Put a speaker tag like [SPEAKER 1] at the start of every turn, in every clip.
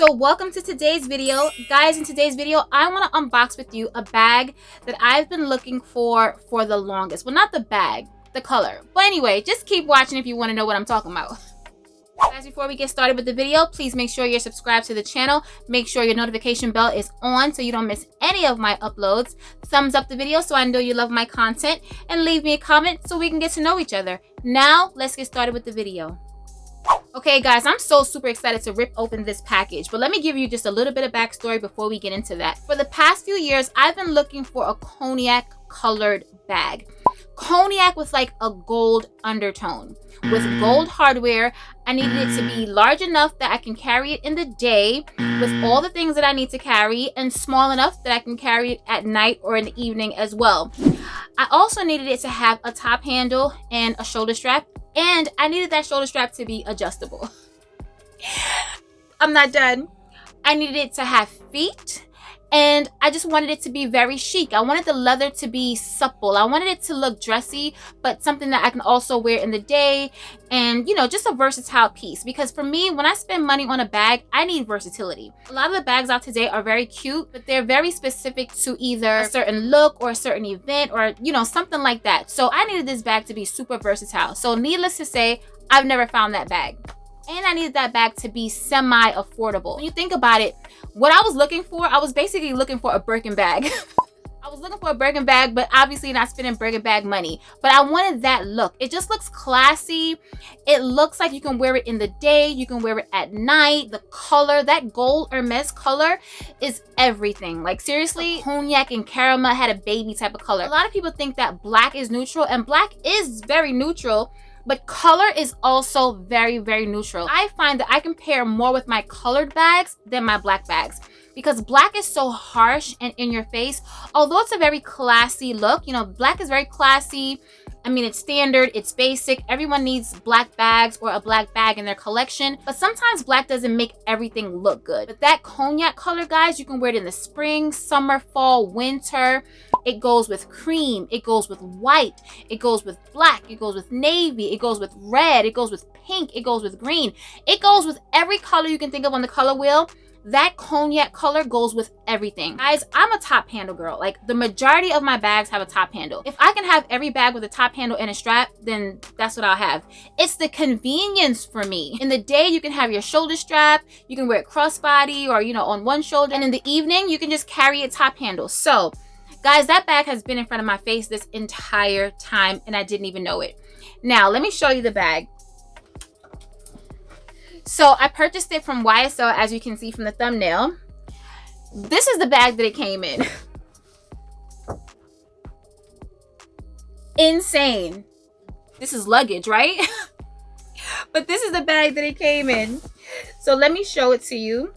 [SPEAKER 1] So welcome to today's video. Guys, in today's video, I want to unbox with you a bag that I've been looking for the longest. Well, not the bag, the color. But anyway, just keep watching if you want to know what I'm talking about. Guys, before we get started with the video, please make sure you're subscribed to the channel. Make sure your notification bell is on so you don't miss any of my uploads. Thumbs up the video so I know you love my content, and leave me a comment so we can get to know each other. Now, let's get started with the video. Okay guys, I'm so super excited to rip open this package, but let me give you just a little bit of backstory before we get into that. For the past few years, I've been looking for a cognac colored bag. Cognac with like a gold undertone. With gold hardware, I needed it to be large enough that I can carry it in the day with all the things that I need to carry, and small enough that I can carry it at night or in the evening as well. I also needed it to have a top handle and a shoulder strap, and I needed that shoulder strap to be adjustable. I'm not done. I needed it to have feet, and I just wanted it to be very chic. I wanted the leather to be supple. I wanted it to look dressy, but something that I can also wear in the day, and you know, just a versatile piece. Because for me, when I spend money on a bag, I need versatility. A lot of the bags out today are very cute, but they're very specific to either a certain look or a certain event, or you know, something like that. So I needed this bag to be super versatile. So needless to say, I've never found that bag. And I needed that bag to be semi-affordable. When you think about it, what I was looking for, I was basically looking for a Birkin bag. I was looking for a Birkin bag, but obviously not spending Birkin bag money. But I wanted that look. It just looks classy. It looks like you can wear it in the day. You can wear it at night. The color, that gold Hermes color is everything. Like seriously, cognac and caramel had a baby type of color. A lot of people think that black is neutral, and black is very neutral. But color is also very, very neutral. I find that I can pair more with my colored bags than my black bags, because black is so harsh and in your face. Although it's a very classy look, you know, black is very classy. I mean, it's standard, it's basic. Everyone needs black bags or a black bag in their collection, but sometimes black doesn't make everything look good. But that cognac color, guys, you can wear it in the spring, summer, fall, winter. It goes with cream, it goes with white, it goes with black, it goes with navy, it goes with red, it goes with pink, it goes with green. It goes with every color you can think of on the color wheel. That cognac color goes with everything. Guys, I'm a top handle girl. Like the majority of my bags have a top handle. If I can have every bag with a top handle and a strap, then that's what I'll have. It's the convenience for me. In the day, you can have your shoulder strap, you can wear it crossbody or, you know, on one shoulder. And in the evening, you can just carry a top handle. So guys, that bag has been in front of my face this entire time and I didn't even know it. Now, let me show you the bag. So I purchased it from YSL, as you can see from the thumbnail. This is the bag that it came in. Insane. This is luggage, right? But this is the bag that it came in. So let me show it to you.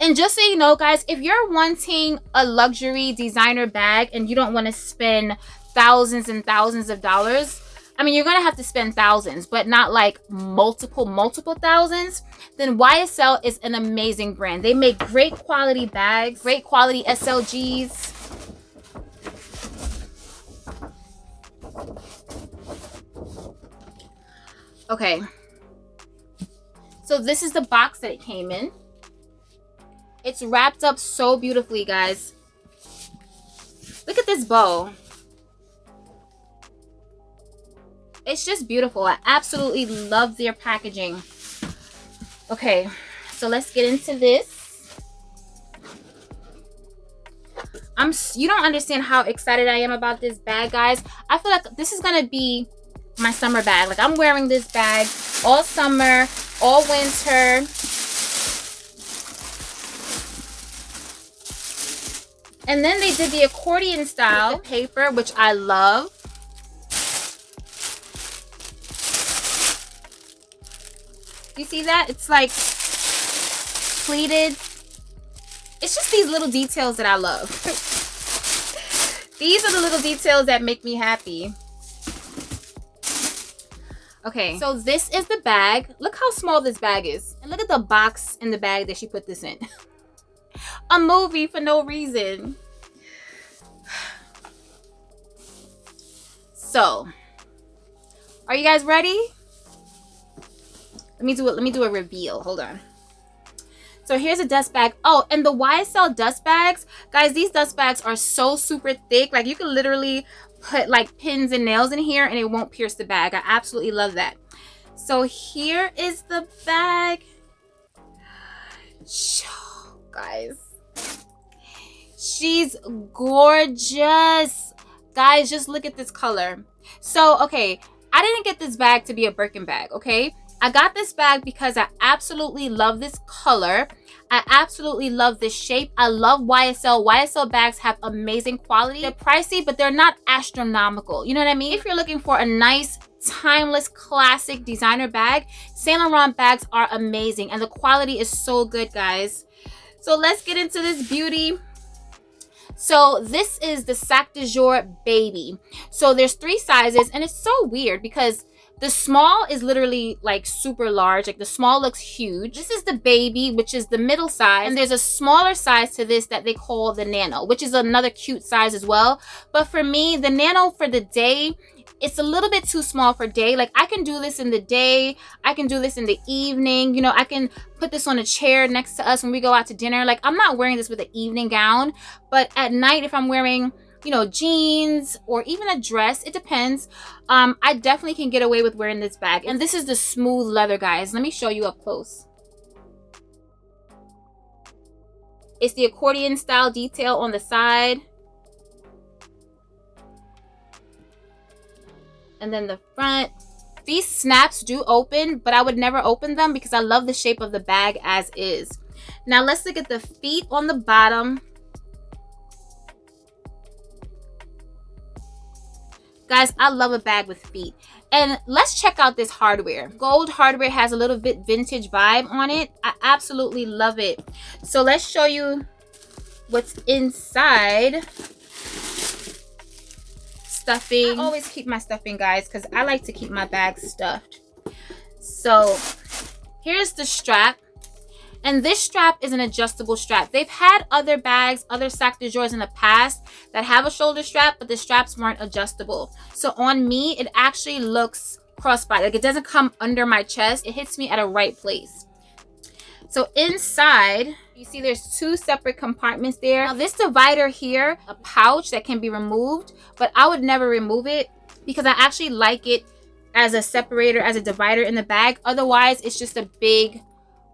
[SPEAKER 1] And just so you know, guys, if you're wanting a luxury designer bag and you don't want to spend thousands and thousands of dollars, I mean, you're going to have to spend thousands, but not like multiple thousands, then YSL is an amazing brand. They make great quality bags, great quality SLGs. Okay. So this is the box that it came in. It's wrapped up so beautifully, guys. Look at this bow. It's just beautiful. I absolutely love their packaging. Okay, so let's get into this. You don't understand how excited I am about this bag, guys. I feel like this is gonna be my summer bag. Like I'm wearing this bag all summer, all winter. And then they did the accordion style paper, which I love. You see that? It's like pleated. It's just these little details that I love. These are the little details that make me happy. Okay, so this is the bag. Look how small this bag is. And look at the box in the bag that she put this in. A movie for no reason. So, are you guys ready? Let me do a reveal. Hold on. So here's a dust bag. Oh, and the YSL dust bags, guys, these dust bags are so super thick. Like you can literally put like pins and nails in here and it won't pierce the bag. I absolutely love that. So here is the bag. Guys, she's gorgeous. Guys, just look at this color. So, okay, I didn't get this bag to be a Birkin bag, okay? I got this bag because I absolutely love this color. I absolutely love this shape. I love YSL. YSL bags have amazing quality. They're pricey, but they're not astronomical. You know what I mean? If you're looking for a nice, timeless, classic designer bag, Saint Laurent bags are amazing. And the quality is so good, guys. So let's get into this beauty. So this is the Sac De Jour Baby. So there's 3 sizes, and it's so weird because the small is literally like super large. Like the small looks huge. This is the baby, which is the middle size. And there's a smaller size to this that they call the nano, which is another cute size as well. But for me, the nano for the day, it's a little bit too small for day. Like I can do this in the day. I can do this in the evening. You know, I can put this on a chair next to us when we go out to dinner. Like I'm not wearing this with an evening gown. But at night, if I'm wearing, you know, jeans or even a dress, it depends. I definitely can get away with wearing this bag. And this is the smooth leather, guys. Let me show you up close. It's the accordion style detail on the side. And then the front. These snaps do open, but I would never open them because I love the shape of the bag as is. Now let's look at the feet on the bottom. Guys, I love a bag with feet. And let's check out this hardware. Gold hardware has a little bit vintage vibe on it. I absolutely love it. So let's show you what's inside. Stuffing. I always keep my stuffing, guys, because I like to keep my bags stuffed. So here's the strap. And this strap is an adjustable strap. They've had other bags, other Sac De Jours in the past that have a shoulder strap, but the straps weren't adjustable. So on me, it actually looks crossbody. Like it doesn't come under my chest. It hits me at a right place. So inside, you see there's 2 separate compartments there. Now this divider here, a pouch that can be removed, but I would never remove it because I actually like it as a separator, as a divider in the bag. Otherwise, it's just a big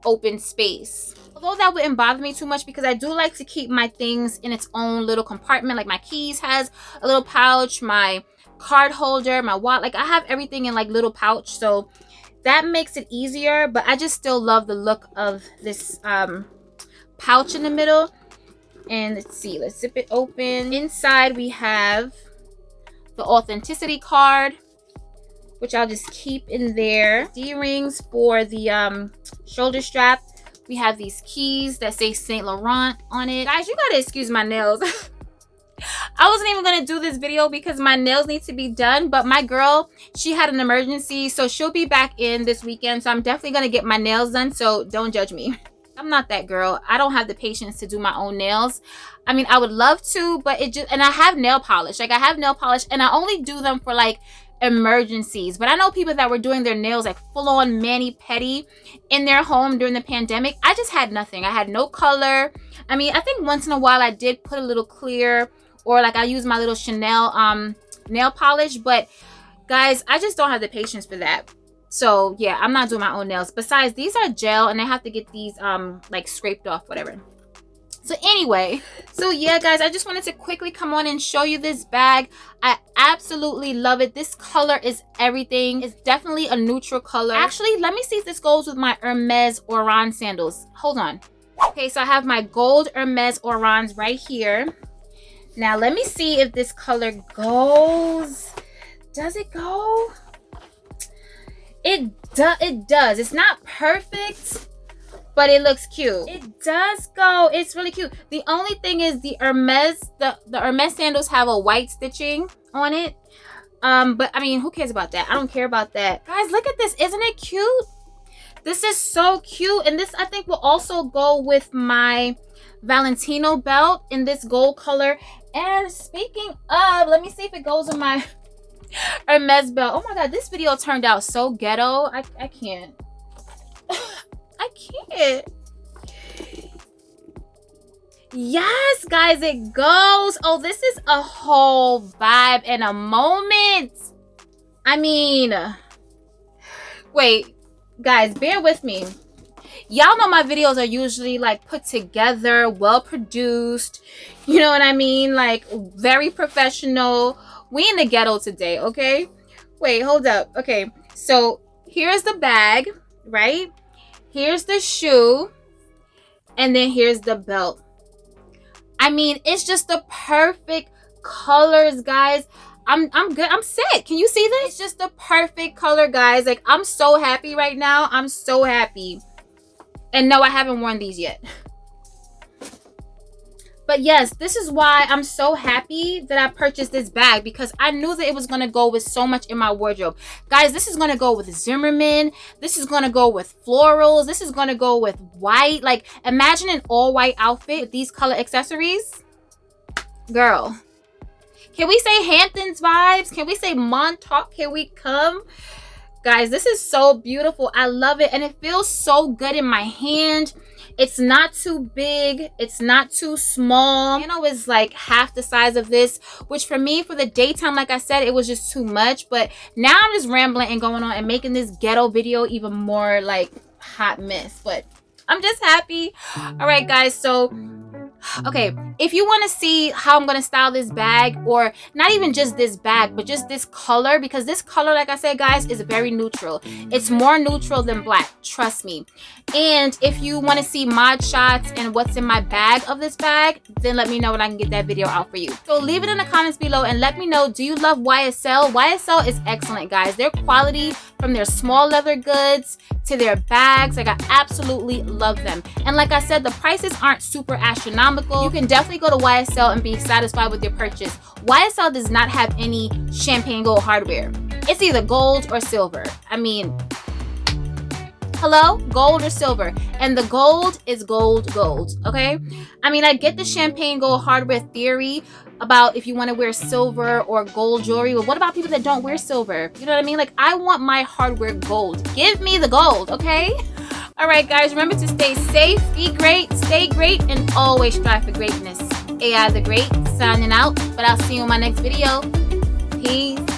[SPEAKER 1] open space. Although that wouldn't bother me too much because I do like to keep my things in its own little compartment. Like my keys has a little pouch, my card holder, my wallet. Like I have everything in like little pouch. So that makes it easier, but I just still love the look of this pouch in the middle. And let's see, let's zip it open. Inside we have the authenticity card, which I'll just keep in there. D-rings for the shoulder strap. We have these keys that say Saint Laurent on it. Guys, you gotta excuse my nails. I wasn't even gonna do this video because my nails need to be done, but my girl, she had an emergency, so she'll be back in this weekend. So I'm definitely gonna get my nails done, so don't judge me. I'm not that girl. I don't have the patience to do my own nails. I mean, I would love to, but it just, and I have nail polish. Like I have nail polish and I only do them for like emergencies. But I know people that were doing their nails like full on mani-pedi in their home during the pandemic. I just had nothing. I had no color. I mean, I think once in a while I did put a little clear, or like I use my little Chanel nail polish, but guys, I just don't have the patience for that. So yeah, I'm not doing my own nails. Besides, these are gel and I have to get these like scraped off, whatever. So anyway, so yeah guys, I just wanted to quickly come on and show you this bag. I absolutely love it. This color is everything. It's definitely a neutral color. Actually, let me see if this goes with my Hermes Orion sandals. Hold on. Okay, so I have my gold Hermes Orions right here. Now let me see if this color goes. Does it go? It does. It's not perfect, but it looks cute. It does go. It's really cute. The only thing is the Hermes sandals have a white stitching on it. But I mean, who cares about that? I don't care about that. Guys, look at this. Isn't it cute? This is so cute. And this, I think, will also go with my Valentino belt in this gold color. And speaking of, let me see if it goes with my Hermes belt. Oh my god, this video turned out so ghetto. I can't. I can't. Yes, guys, it goes. Oh, this is a whole vibe and a moment. I mean, wait, guys, bear with me. Y'all know my videos are usually like put together, well produced, you know what I mean, like very professional. We in the ghetto today, okay? Wait, hold up. Okay, so here's the bag, right? Here's the shoe, and then here's the belt. I mean, it's just the perfect colors, guys. I'm good. I'm set. Can you see this? It's just the perfect color, guys. Like, I'm so happy right now. I'm so happy. And no, I haven't worn these yet. But yes, this is why I'm so happy that I purchased this bag, because I knew that it was going to go with so much in my wardrobe. Guys, this is going to go with Zimmermann. This is going to go with florals. This is going to go with white. Like, imagine an all-white outfit with these color accessories. Girl. Can we say Hamptons vibes? Can we say Montauk? Can we come? Guys, this is so beautiful. I love it. And it feels so good in my hand. It's not too big. It's not too small. You know, it's like half the size of this, which for me, for the daytime, like I said, it was just too much. But now I'm just rambling and going on and making this ghetto video even more like hot mess. But I'm just happy. All right, guys. So okay, if you want to see how I'm going to style this bag, or not even just this bag, but just this color, because this color, like I said, guys, is very neutral. It's more neutral than black, trust me. And if you want to see mod shots and what's in my bag of this bag, then let me know and I can get that video out for you. So leave it in the comments below and let me know, do you love YSL? YSL is excellent, guys. Their quality, from their small leather goods to their bags, like, I absolutely love them. And like I said, the prices aren't super astronomical. You can definitely go to YSL and be satisfied with your purchase. YSL does not have any champagne gold hardware. It's either gold or silver. I mean, hello? Gold or silver. And the gold is gold, okay? I mean, I get the champagne gold hardware theory about if you want to wear silver or gold jewelry, but what about people that don't wear silver? You know what I mean? Like, I want my hardware gold. Give me the gold, okay? All right, guys, remember to stay safe, be great, stay great, and always strive for greatness. AI the Great, signing out, but I'll see you in my next video. Peace.